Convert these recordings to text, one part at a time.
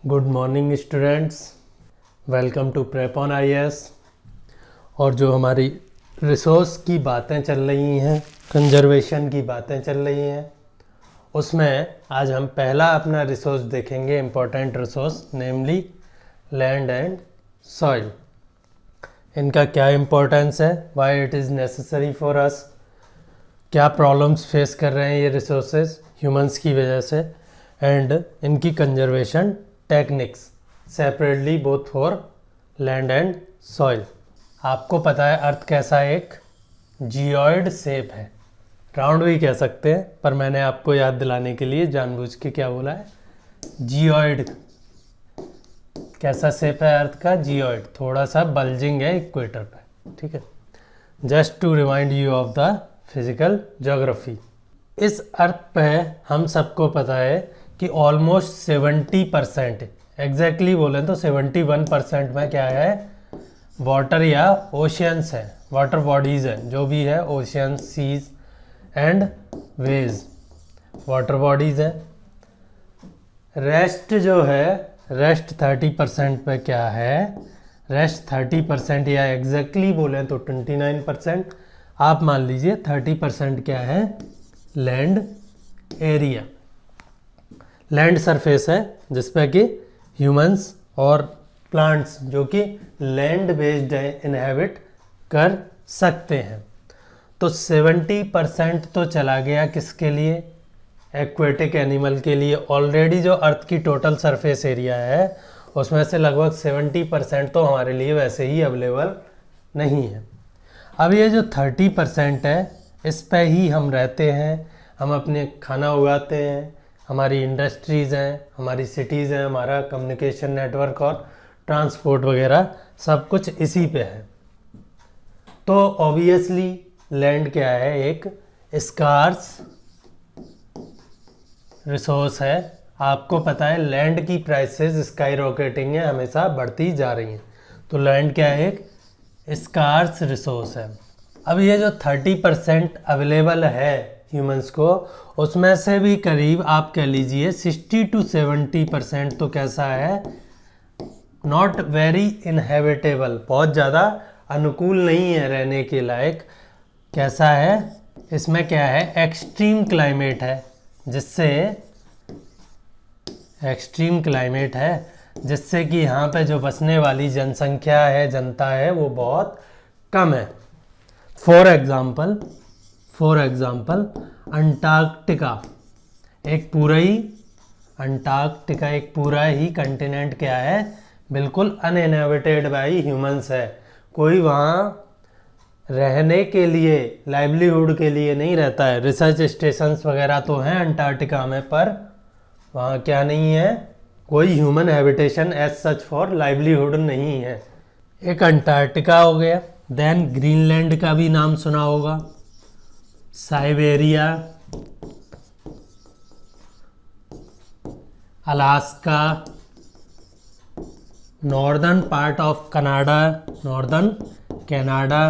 Good morning students, welcome to prep on IAS. और जो हमारी रिसोर्स की बातें चल रही हैं, कंजर्वेशन की बातें चल रही हैं, उसमें आज हम पहला अपना रिसोर्स देखेंगे, important resource, namely land and soil. इनका क्या इम्पोर्टेंस है, why it is necessary for us, क्या प्रॉब्लम्स फेस कर रहे हैं ये रिसोर्सेज ह्यूमंस की वजह से, एंड इनकी conservation techniques separately both for land and soil. आपको पता है अर्थ कैसा एक जियोइड शेप है, राउंड भी कह सकते हैं, पर मैंने आपको याद दिलाने के लिए जानबूझ के क्या बोला है, जियोइड। कैसा शेप है अर्थ का, जियोइड, थोड़ा सा बल्जिंग है इक्वेटर पे, ठीक है। Just to remind you of the physical geography. इस अर्थ पे हम सबको पता है कि ऑलमोस्ट 70%, एग्जैक्टली बोलें तो 71% में क्या है, वाटर या ओशियंस है, वाटर बॉडीज़ है, जो भी है oceans, seas and bays, water bodies है। रेस्ट जो है, रेस्ट 30% पे क्या है, रेस्ट 30% या एग्जैक्टली बोलें तो 29%, आप मान लीजिए 30% क्या है, लैंड एरिया, लैंड सरफेस है, जिस पे कि ह्यूमंस और प्लांट्स जो कि लैंड बेस्ड है इनहेबिट कर सकते हैं। तो 70% तो चला गया किसके लिए, एक्वेटिक एनिमल के लिए। ऑलरेडी जो अर्थ की टोटल सरफेस एरिया है उसमें से लगभग 70% तो हमारे लिए वैसे ही अवेलेबल नहीं है। अब ये जो 30% है, इस पे ही हम रहते हैं, हम अपने खाना उगाते हैं, हमारी इंडस्ट्रीज़ हैं, हमारी सिटीज़ हैं, हमारा कम्युनिकेशन नेटवर्क और ट्रांसपोर्ट वगैरह सब कुछ इसी पे है। तो ऑब्वियसली लैंड क्या है, एक स्कार्स रिसोर्स है। आपको पता है लैंड की प्राइसेस स्काई रॉकेटिंग है, हमेशा बढ़ती जा रही हैं। तो लैंड क्या है, एक स्कार्स रिसोर्स है। अब ये जो 30% अवेलेबल है ह्यूमंस को, उसमें से भी करीब आप कह लीजिए 60 to 70% तो कैसा है, नॉट वेरी इनहेबिटेबल, बहुत ज़्यादा अनुकूल नहीं है रहने के लायक। कैसा है, इसमें क्या है, एक्सट्रीम क्लाइमेट है, जिससे एक्सट्रीम क्लाइमेट है जिससे कि यहाँ पे जो बसने वाली जनसंख्या है, जनता है, वो बहुत कम है। फॉर एग्ज़ाम्पल अंटार्कटिका एक पूरा ही कंटिनेंट क्या है, बिल्कुल अनइनहेबिटेड बाई ह्यूमंस है। कोई वहाँ रहने के लिए, लाइवलीहुड के लिए नहीं रहता है। रिसर्च स्टेशंस वगैरह तो हैं अंटार्कटिका में, पर वहाँ क्या नहीं है, कोई human habitation as such for livelihood नहीं है। एक अंटार्कटिका हो गया। देन ग्रीनलैंड का भी नाम सुना होगा, Siberia, Alaska, northern part of Canada, northern Canada,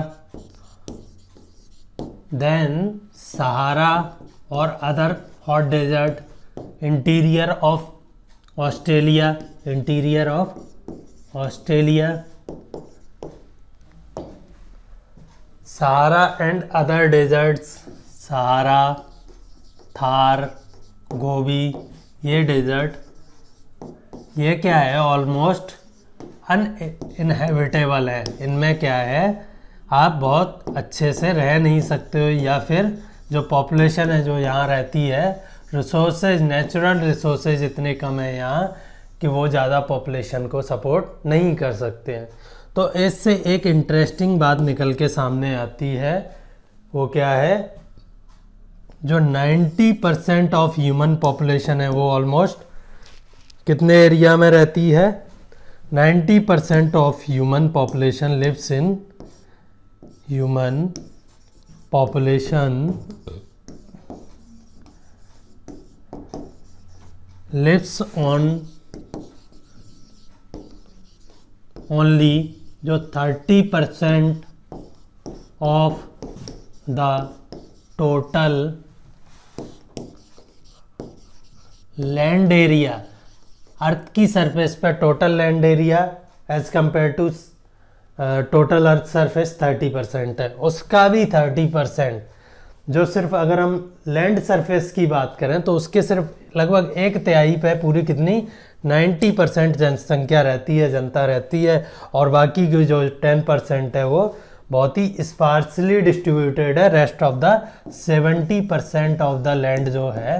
then Sahara और other hot desert, interior of Australia, Sahara and other deserts, Sahara, Thar, Gobi, ये डेजर्ट, ये क्या है, ऑलमोस्ट अनइनहेबिटेबल है। इनमें क्या है, आप बहुत अच्छे से रह नहीं सकते हो, या फिर जो पॉपुलेशन है जो यहाँ रहती है, रिसोर्सेज, नेचुरल रिसोर्सेज इतने कम है यहाँ कि वो ज़्यादा पॉपुलेशन को सपोर्ट नहीं कर सकते हैं। तो इससे एक इंटरेस्टिंग बात निकल के सामने आती है, वो क्या है, जो 90% ऑफ ह्यूमन पॉपुलेशन है वो ऑलमोस्ट कितने एरिया में रहती है, 90% of human population lives in, human population lives on only, जो 30% of the total land area earth की सरफेस पर total land area as compare to total earth surface 30% है, उसका भी 30%। जो सिर्फ अगर हम लैंड सरफेस की बात करें तो उसके सिर्फ लगभग 1/3 पे पूरी कितनी 90% जनसंख्या रहती है, जनता रहती है, और बाकी की जो 10% है वो बहुत ही स्पार्सली डिस्ट्रीब्यूटेड है। Rest of the 70% of the land जो है।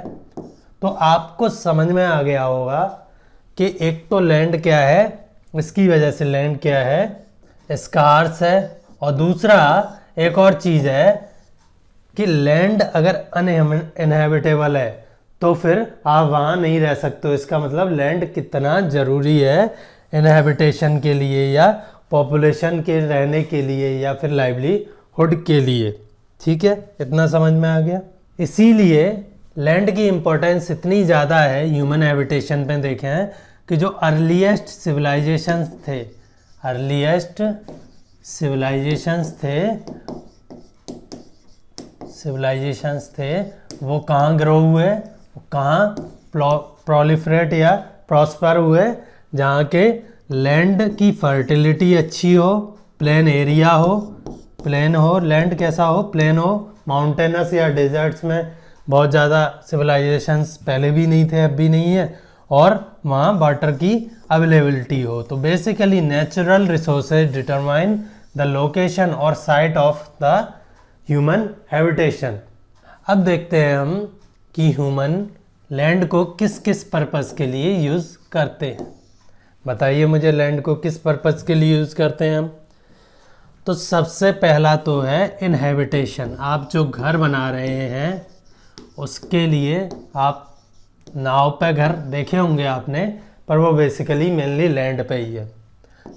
तो आपको समझ में आ गया होगा कि एक तो लैंड क्या है, इसकी वजह से लैंड क्या है, स्कार्स है, और दूसरा एक और चीज़ है कि लैंड अगर अनइनहेबिटेबल है तो फिर आप वहाँ नहीं रह सकते हो। इसका मतलब लैंड कितना ज़रूरी है इनहेबिटेशन के लिए, या पॉपुलेशन के रहने के लिए, या फिर लाइवलीहुड के लिए। ठीक है, इतना समझ में आ गया। इसीलिए लैंड की इम्पोर्टेंस इतनी ज़्यादा है ह्यूमन हैबिटेशन पे देखें हैं कि जो अर्लीस्ट सिविलाइजेशंस थे वो कहाँ ग्रो हुए, कहाँ प्रोलिफरेट या प्रॉस्पर हुए, जहाँ के लैंड की फर्टिलिटी अच्छी हो, प्लेन एरिया हो, प्लेन हो, लैंड कैसा हो, प्लेन हो, माउंटेनस या डेजर्ट्स में बहुत ज़्यादा सिविलाइजेशंस पहले भी नहीं थे, अब भी नहीं है, और वहाँ वाटर की अवेलेबिलिटी हो। तो basically natural resources determine the location और site of the human habitation. अब देखते हैं हम कि ह्यूमन लैंड को किस किस पर्पस के लिए यूज़ करते हैं। बताइए मुझे, लैंड को किस पर्पस के लिए यूज़ करते हैं हम? तो सबसे पहला तो है इनहेबिटेशन। आप जो घर बना रहे हैं उसके लिए, आप नाव पे घर देखे होंगे आपने, पर वो बेसिकली मेनली लैंड पे ही है।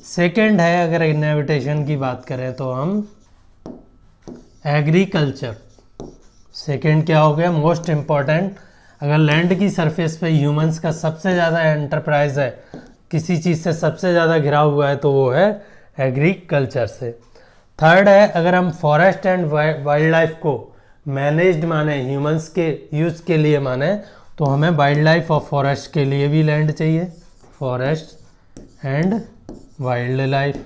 सेकंड है, अगर इनहेबिटेशन की बात करें तो हम एग्रीकल्चर। सेकंड क्या हो गया, मोस्ट इम्पॉर्टेंट। अगर लैंड की सरफेस पे ह्यूमंस का सबसे ज़्यादा एंटरप्राइज है, किसी चीज़ से सबसे ज़्यादा घिरा हुआ है, तो वो है एग्रीकल्चर से। थर्ड है, अगर हम फॉरेस्ट एंड वाइल्ड लाइफ को मैनेज्ड माने, ह्यूमंस के यूज़ के लिए माने, तो हमें वाइल्ड लाइफ और फॉरेस्ट के लिए भी लैंड चाहिए, forest and wildlife.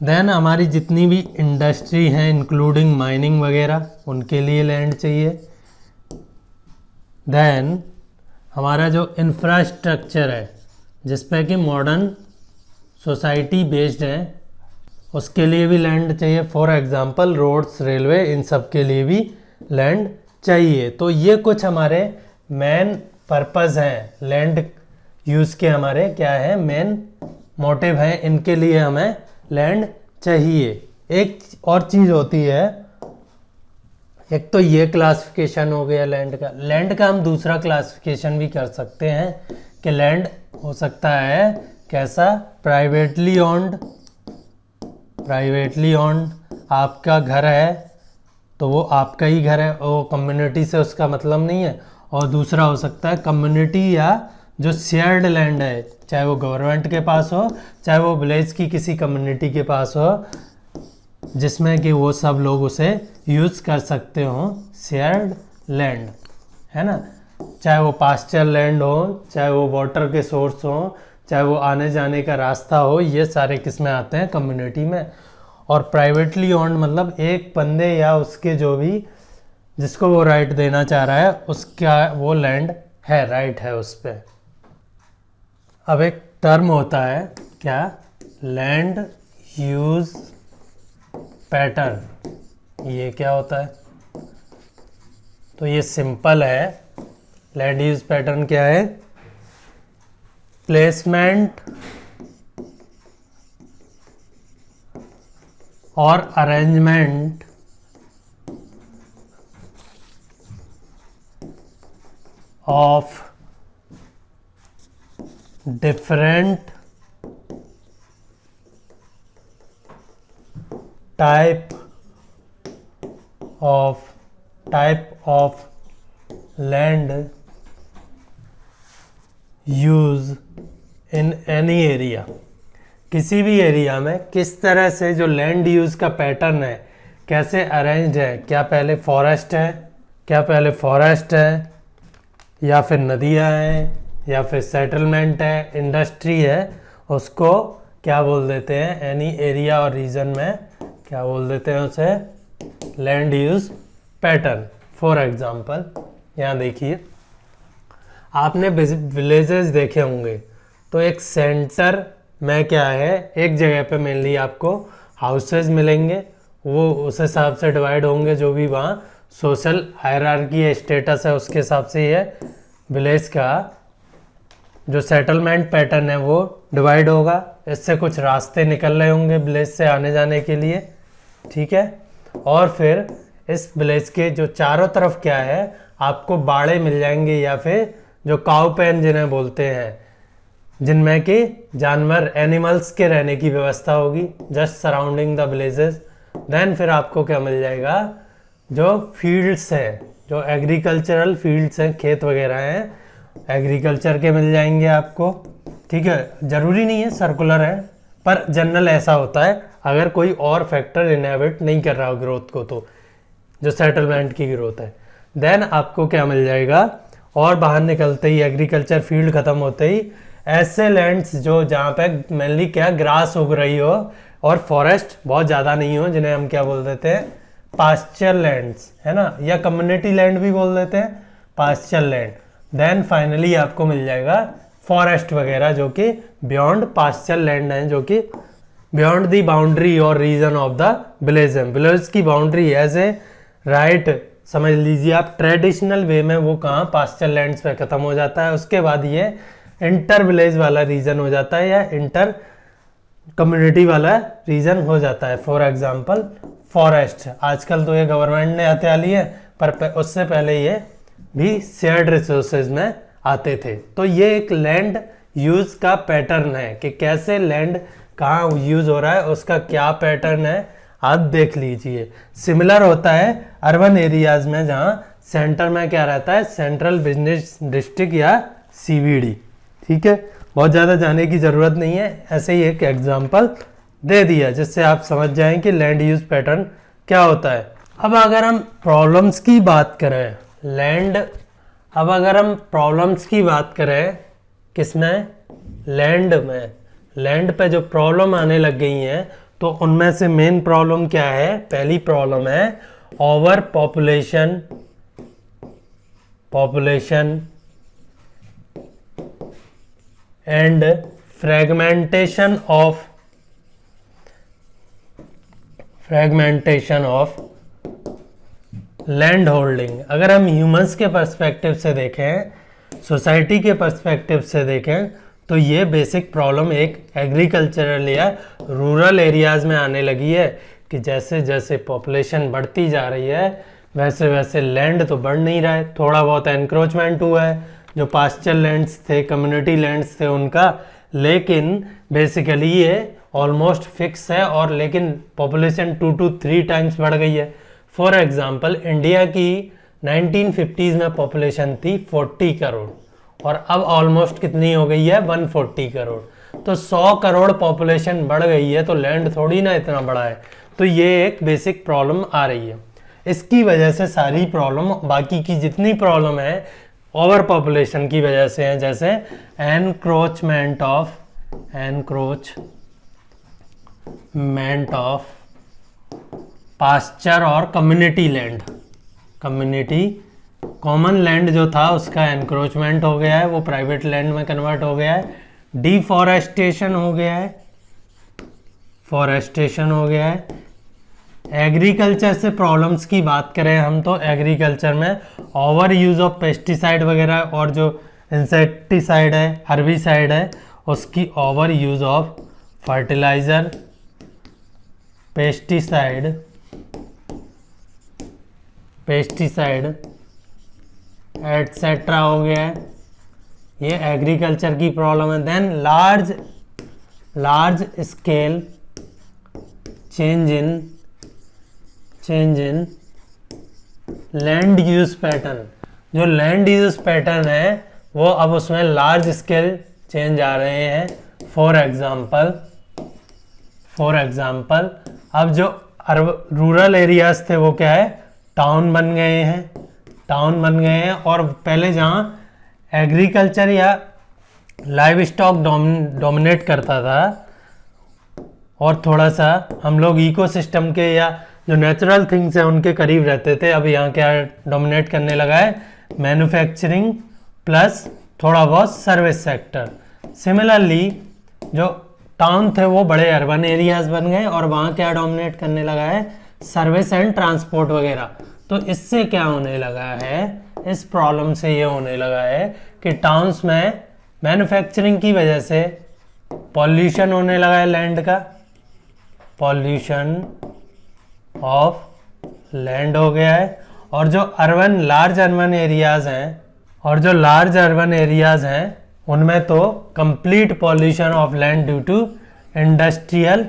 Then हमारी जितनी भी इंडस्ट्री हैं इंक्लूडिंग माइनिंग वगैरह, उनके लिए लैंड चाहिए। देन हमारा जो इंफ्रास्ट्रक्चर है जिस पे कि मॉडर्न सोसाइटी बेस्ड है, उसके लिए भी लैंड चाहिए। फॉर एग्जांपल रोड्स, रेलवे, इन सब के लिए भी लैंड चाहिए। तो ये कुछ हमारे मेन पर्पस हैं लैंड यूज़ के, हमारे क्या है मेन मोटिव हैं, इनके लिए हमें लैंड चाहिए। एक और चीज़ होती है, एक तो ये क्लासिफिकेशन हो गया लैंड का। लैंड का हम दूसरा क्लासिफिकेशन भी कर सकते हैं कि लैंड हो सकता है कैसा, प्राइवेटली ओन्ड। आपका घर है तो वो आपका ही घर है, वो कम्युनिटी से उसका मतलब नहीं है। और दूसरा हो सकता है कम्युनिटी या जो शेयर्ड लैंड है, चाहे वो गवर्नमेंट के पास हो, चाहे वो विलेज की किसी कम्युनिटी के पास हो, जिसमें कि वो सब लोग उसे यूज़ कर सकते हो, शेयर्ड लैंड है ना। चाहे वो पास्चर लैंड हो, चाहे वो वाटर के सोर्स हो, चाहे वो आने जाने का रास्ता हो, ये सारे किस में आते हैं, कम्युनिटी में। और प्राइवेटली ओन्ड मतलब एक बंदे या उसके जो भी, जिसको वो राइट देना चाह रहा है, उसका वो लैंड है, राइट है उस पर। अब एक टर्म होता है क्या, लैंड यूज पैटर्न। ये क्या होता है? तो ये सिंपल है। लैंड यूज पैटर्न क्या है? प्लेसमेंट और arrangement of different type of land use in any area। किसी भी एरिया में किस तरह से जो लैंड यूज़ का पैटर्न है, कैसे अरेंज्ड है, क्या पहले फॉरेस्ट है, क्या पहले फॉरेस्ट है या फिर नदियाँ हैं या फिर सेटलमेंट है, इंडस्ट्री है, उसको क्या बोल देते हैं, एनी एरिया और रीजन में क्या बोल देते हैं उसे, land use pattern. For example यहाँ देखिए, आपने विलेजेस देखे होंगे, तो एक सेंटर में क्या है, एक जगह पे मेनली आपको हाउसेज मिलेंगे, वो उस हिसाब से डिवाइड होंगे, जो भी वहाँ सोशल हायरार्की है, स्टेटस है, उसके हिसाब से ये विलेज का जो सेटलमेंट पैटर्न है वो डिवाइड होगा। इससे कुछ रास्ते निकल रहे होंगे विलेज से आने जाने के लिए, ठीक है। और फिर इस विलेज के जो चारों तरफ क्या है, आपको बाड़े मिल जाएंगे या फिर जो काउ पेन जिन्हें बोलते हैं, जिनमें कि जानवर एनिमल्स के रहने की व्यवस्था होगी just surrounding the villages. Then फिर आपको क्या मिल जाएगा, जो फील्ड्स हैं, जो एग्रीकल्चरल फील्ड्स हैं, खेत वगैरह हैं, एग्रीकल्चर के मिल जाएंगे आपको, ठीक है। ज़रूरी नहीं है सर्कुलर है, पर जनरल ऐसा होता है अगर कोई और फैक्टर इनहेबिट नहीं कर रहा हो ग्रोथ को, तो जो सेटलमेंट की ग्रोथ है। देन आपको क्या मिल जाएगा, और बाहर निकलते ही एग्रीकल्चर फील्ड ख़त्म होते ही ऐसे लैंड्स जो जहाँ पे मेनली क्या ग्रास उग रही हो और फॉरेस्ट बहुत ज़्यादा नहीं हो, जिन्हें हम क्या बोल देते हैं, पास्चर लैंड्स, है ना, या कम्युनिटी लैंड भी बोल देते हैं, पास्चर लैंड। देन फाइनली आपको मिल जाएगा फॉरेस्ट वगैरह, जो कि बियॉन्ड पास्चर लैंड हैं, जो कि बियॉन्ड दी बाउंड्री और रीजन ऑफ द विलेज है। विलेज की बाउंड्री एज ए राइट समझ लीजिए आप, ट्रेडिशनल वे में वो कहाँ पास्चर लैंड्स पे ख़त्म हो जाता है, उसके बाद ये इंटर विलेज वाला रीजन हो जाता है या इंटर कम्युनिटी वाला रीजन हो जाता है। फॉर एग्जांपल फॉरेस्ट, आजकल तो ये गवर्नमेंट ने हत्या ली है, पर उससे पहले ये भी शेयर्ड रिसोर्सेज में आते थे। तो ये एक लैंड यूज का पैटर्न है कि कैसे लैंड कहाँ यूज हो रहा है, उसका क्या पैटर्न है, आप देख लीजिए। सिमिलर होता है अर्बन एरियाज में, जहाँ सेंटर में क्या रहता है, सेंट्रल बिजनेस डिस्ट्रिक्ट या सीबीडी, ठीक है। बहुत ज़्यादा जाने की ज़रूरत नहीं है, ऐसे ही एक एग्जांपल दे दिया जिससे आप समझ जाएं कि लैंड यूज पैटर्न क्या होता है। अब अगर हम प्रॉब्लम्स की बात करें, अब अगर हम प्रॉब्लम्स की बात करें, किसमें, लैंड में, लैंड पे जो प्रॉब्लम आने लग गई हैं, तो उनमें से मेन प्रॉब्लम क्या है, पहली प्रॉब्लम है over population and fragmentation of land holding. अगर हम ह्यूमंस के पर्सपेक्टिव से देखें, सोसाइटी के पर्सपेक्टिव से देखें, तो ये बेसिक प्रॉब्लम एक एग्रीकल्चरल या रूरल एरियाज़ में आने लगी है कि जैसे जैसे पॉपुलेशन बढ़ती जा रही है वैसे वैसे लैंड तो बढ़ नहीं रहा है, थोड़ा बहुत एनक्रोचमेंट हुआ है जो पास्चर लैंड्स थे, कम्युनिटी लैंड्स थे उनका, लेकिन बेसिकली ये ऑलमोस्ट फिक्स है, और लेकिन पॉपुलेशन 2 to 3 टाइम्स बढ़ गई है। फॉर एग्जांपल इंडिया की 1950s में पॉपुलेशन थी 40 करोड़ और अब ऑलमोस्ट कितनी हो गई है, 140 करोड़। तो 100 करोड़ पॉपुलेशन बढ़ गई है, तो लैंड थोड़ी ना इतना बड़ा है। तो ये एक बेसिक प्रॉब्लम आ रही है। इसकी वजह से सारी प्रॉब्लम, बाकी की जितनी प्रॉब्लम है ओवर पॉपुलेशन की वजह से है, जैसे एनक्रोचमेंट ऑफ पास्चर और कम्युनिटी लैंड, कॉमन लैंड जो था उसका एनक्रोचमेंट हो गया है, वो प्राइवेट लैंड में कन्वर्ट हो गया है, डिफॉरेस्टेशन हो गया है, फॉरेस्टेशन हो गया है। एग्रीकल्चर से प्रॉब्लम्स की बात करें हम, तो एग्रीकल्चर में ओवर यूज ऑफ पेस्टिसाइड वगैरह और जो इंसेक्टिसाइड है, हर्बिसाइड है, उसकी over use of fertiliser, pesticide etcetera हो गया है, ये एग्रीकल्चर की प्रॉब्लम है। Then large scale change in land use pattern, जो लैंड यूज पैटर्न है वो अब उसमें लार्ज स्केल चेंज आ रहे हैं। फॉर एग्जांपल अब जो रूरल एरियाज थे वो क्या है, टाउन बन गए हैं, टाउन बन गए हैं, और पहले जहाँ एग्रीकल्चर या लाइव स्टॉक डोमिनेट करता था और थोड़ा सा हम लोग इकोसिस्टम के या जो नेचुरल थिंग्स हैं उनके करीब रहते थे, अब यहाँ क्या डोमिनेट करने लगा है, मैन्युफैक्चरिंग प्लस थोड़ा बहुत सर्विस सेक्टर। सिमिलरली जो टाउन थे वो बड़े अर्बन एरियाज बन गए और वहाँ क्या डोमिनेट करने लगा है, सर्विस एंड ट्रांसपोर्ट वगैरह। तो इससे क्या होने लगा है, इस प्रॉब्लम से ये होने लगा है कि टाउन्स में मैन्युफैक्चरिंग की वजह से पॉल्यूशन होने लगा है लैंड का, पॉल्यूशन ऑफ लैंड हो गया है। और जो लार्ज अर्बन एरियाज हैं उनमें तो complete pollution of land due to industrial,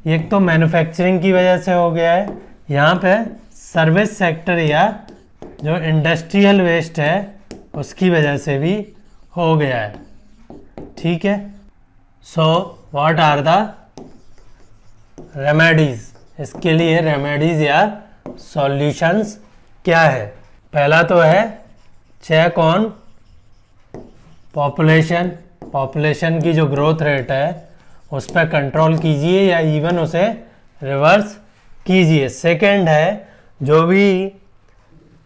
एक तो मैन्युफैक्चरिंग की वजह से हो गया है, यहाँ पे सर्विस सेक्टर या जो इंडस्ट्रियल वेस्ट है उसकी वजह से भी हो गया है। ठीक है, so what are the remedies, इसके लिए रेमेडीज या सॉल्यूशंस क्या है। पहला तो है चेक ऑन पॉपुलेशन की जो ग्रोथ रेट है उस पर कंट्रोल कीजिए या इवन उसे रिवर्स कीजिए। सेकंड है जो भी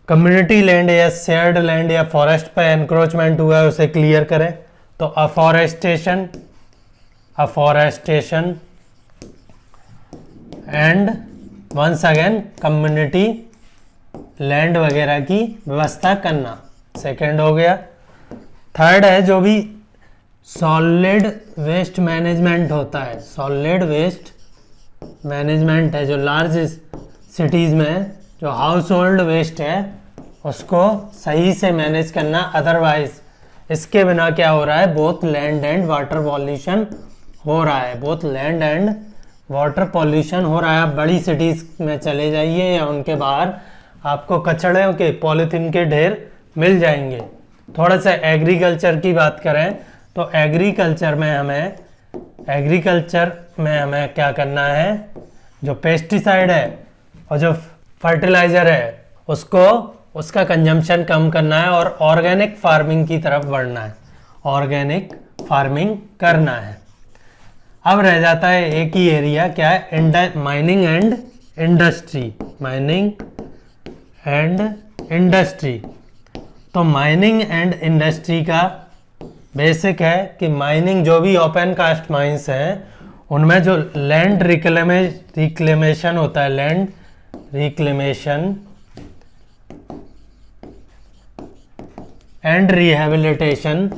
कम्युनिटी लैंड या शेयर्ड लैंड या फॉरेस्ट पर एनक्रोचमेंट हुआ है उसे क्लियर करें। तो afforestation and once again community land वगैरह की व्यवस्था करना, सेकंड हो गया। थर्ड है जो भी सॉलिड वेस्ट मैनेजमेंट होता है, सॉलिड वेस्ट मैनेजमेंट है जो लार्ज सिटीज़ में जो हाउस होल्ड वेस्ट है उसको सही से मैनेज करना, अदरवाइज इसके बिना क्या हो रहा है, both land and water pollution हो रहा है, both land and water pollution हो रहा है। आप बड़ी सिटीज़ में चले जाइए या उनके बाहर आपको कचड़ों के पॉलीथीन के ढेर मिल जाएंगे। थोड़ा सा एग्रीकल्चर की बात करें तो एग्रीकल्चर में हमें क्या करना है, जो पेस्टिसाइड है और जो फर्टिलाइज़र है उसका कंजम्पशन कम करना है और ऑर्गेनिक फार्मिंग की तरफ बढ़ना है, ऑर्गेनिक फार्मिंग करना है। अब रह जाता है एक ही एरिया, क्या है, माइनिंग एंड इंडस्ट्री। तो माइनिंग एंड इंडस्ट्री का बेसिक है कि माइनिंग जो भी ओपन कास्ट माइंस हैं उनमें जो लैंड रिक्लेमेशन होता है, लैंड रिक्लेमेशन एंड रिहेबिलिटेशन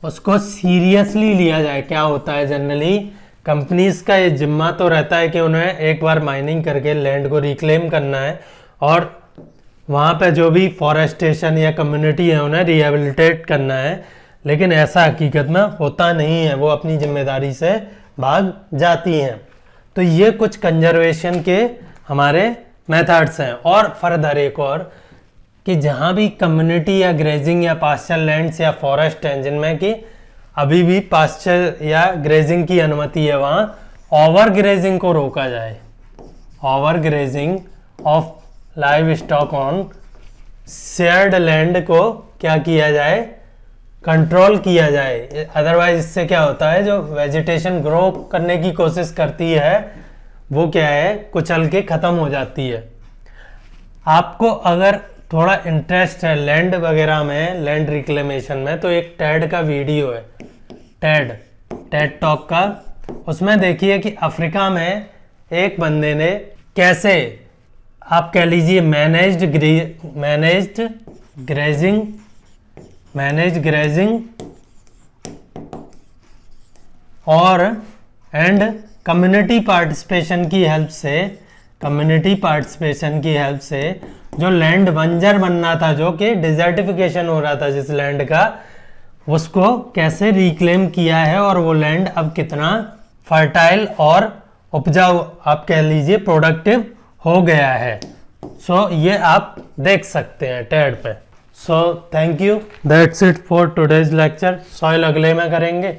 उसको सीरियसली लिया जाए। क्या होता है, जनरली कंपनीज का ये जिम्मा तो रहता है कि उन्हें एक बार माइनिंग करके लैंड को रिक्लेम करना है और वहाँ पे जो भी फॉरेस्टेशन या कम्युनिटी है उन्हें रिहेबिलिटेट करना है, लेकिन ऐसा हकीकत में होता नहीं है, वो अपनी जिम्मेदारी से भाग जाती हैं। तो ये कुछ कंजर्वेशन के हमारे मेथड्स हैं। और फर्दर एक और कि जहाँ भी कम्युनिटी या ग्रेजिंग या पास्चर लैंड्स या फॉरेस्ट हैं जिनमें कि अभी भी पास्चर या ग्रेजिंग की अनुमति है, वहाँ ओवर ग्रेजिंग को रोका जाए, over grazing of live stock on shared land को क्या किया जाए, कंट्रोल किया जाए। अदरवाइज इससे क्या होता है, जो वेजिटेशन ग्रो करने की कोशिश करती है वो क्या है, कुचल के ख़त्म हो जाती है। आपको अगर थोड़ा इंटरेस्ट है लैंड वगैरह में, लैंड रिक्लेमेशन में, तो एक टेड का वीडियो है, टेड टॉक का, उसमें देखिए कि अफ्रीका में एक बंदे ने कैसे, आप कह लीजिए मैनेज्ड ग्रेजिंग और एंड कम्युनिटी पार्टिसिपेशन की हेल्प से जो लैंड बंजर बनना था, जो कि डिजर्टिफिकेशन हो रहा था जिस लैंड का, उसको कैसे रिक्लेम किया है और वो लैंड अब कितना फर्टाइल और उपजाऊ, आप कह लीजिए प्रोडक्टिव हो गया है। सो ये आप देख सकते हैं टेड पे। So thank you, that's it for today's lecture. Soil अगले में करेंगे।